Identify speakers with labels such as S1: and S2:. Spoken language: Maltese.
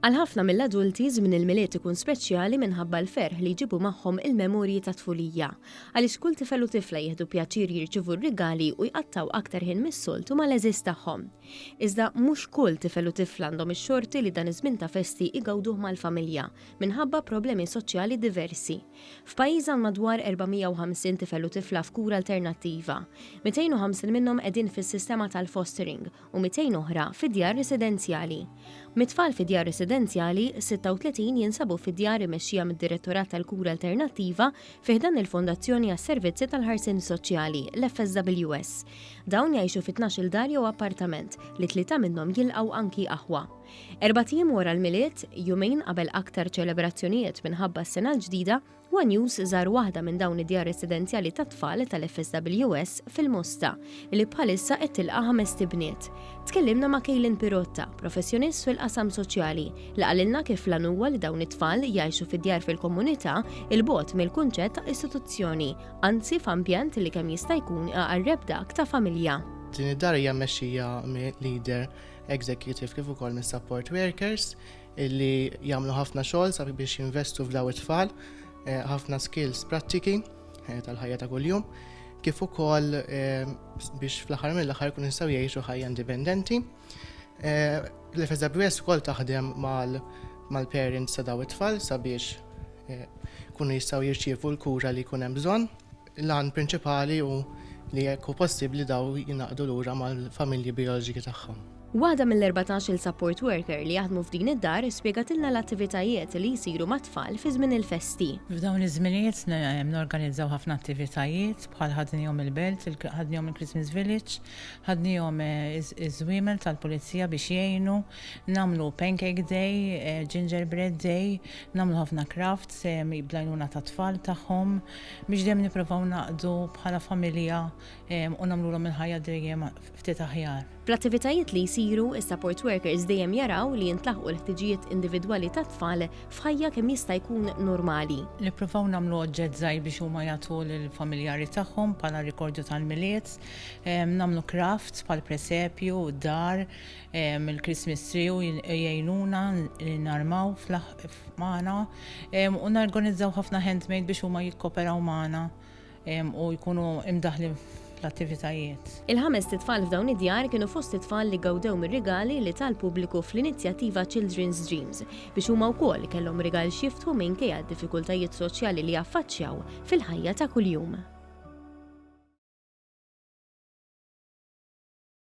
S1: Għal ħafna mill-adulti żmien il-miliet ikun speċjali minħabba l-ferħ li jġibu magħhom il-memorji ta' tfulija. Għaliex kull tifel u tifla jieħdu pjaċir jirċievu r-rigali u jqattaw aktar ħin mis-soltu mal-eżiż tagħhom. Iżda mhux kull tifel u tifla għandhom ix-xorti li dan iż-żmien ta' festi igawduh mal-familja minħabba problemi soċjali diversi. F'pajjiżna madwar 450 tifel u tifla f'kura alternattiva. 250 minnhom qegħdin fis-sistema tal-fostering u 200 oħra fid-djar residenzjali. Mit-tfal fid-djar residenzjali, 36 jinsabu fid-djar imexxija mid-Direttorat tal-Kura Alternattiva fih dan il-Fondazzjoni għas-Servizzi tal-Ħarsien Soċjali, l-FSWS. Dawn jgħixu fi 12 dar jew appartament li 3 minnhom jilqgħu anki aħwa. 4 tiem wara l-miliet, jumejn qabel aktar ċelebrazzjonijiet minħabba s-sena l-ġdida, One News żar waħda minn dawn id-djar residenzjali tat-tfal tal-FSWS fil-Musta li bħalissa qed tilqa' 5 tibniet. Tkellimna ma' Kejlin Pirotta, professjonist fil-qasam soċjali, li qalilna kif l-għan huwa li dawn it-tfal jgħixu fid-djar fil-komunità il-bogħod mill-kunċett ta' istituzzjoni, anzi f'ambjent li kemm jista' jkun aqarreb dak ta' familja.
S2: Din id-dar hija mmexxija leader executive kif ukoll mis-support workers illi jagħmlu ħafna xogħol sabiex jinvestu f'daw it-tfal, ħafna skills prattiki tal-ħajja ta' kuljum, kif ukoll biex fl-aħħar mill-aħħar kun jistgħu jgħixu ħajja indipendenti. L-FSWS ukoll taħdem mal-parents ta' daw it-tfal sabiex kunu jistgħu jirċievu l-kura li jkun hemm bżonn. L-għan prinċipali u li jekk hu possibbli daw jingħaqdu lura mal-familji bioloġiki tagħhom.
S1: Waħda mill-14 support worker li jaħdmu f'din id-dar spjegatilna l-attivitajiet li jsiru mat-tfal fi żmien il-festi.
S3: F'dawn iż-żminijiet norganizzaw ħafna attivitajiet bħal ħadnihom il-belt, ħadnihom il-Christmas Village, ħadnihom iż-żwiemel tal-pulizija biex jgħinu, nagħmlu pancake day, gingerbread day, nagħmlu ħafna crafts jibdlajnuna tat-tfal tagħhom biex dejjem nippruvaw naqdu bħala familja u nagħmluhom il-ħajja dejjem ftit aħjar.
S1: Fl-attivitajiet li jsiru, is-support workers dejjem jaraw li jintlaħqu l-ħtiġijiet individwali tat-tfal f'ħajja kemm jista' jkun normali.
S3: Nippruvaw nagħmlu oġġett żgħir biex huma jagħtu lill-familjari tagħhom bħala rikordju tal-miliet, nagħmlu crafts bħal presepju u dar, il-Christmas tree u jgħinuna narmaw magħna u norganizzaw ħafna handmade biex huma jikkoperaw magħna u jkunu imdaħlin l-attivitajiet.
S1: Il-5 titfal f'dawn id-djar kienu fost titfal li gawdew mir-rigali li tal-pubbliku fl-inizjattiva Children's Dreams biex huma wkoll kellhom rigal xiftu minkejja d-diffikultajiet soċjali li jaffaċċjaw fil-ħajja ta' kuljum.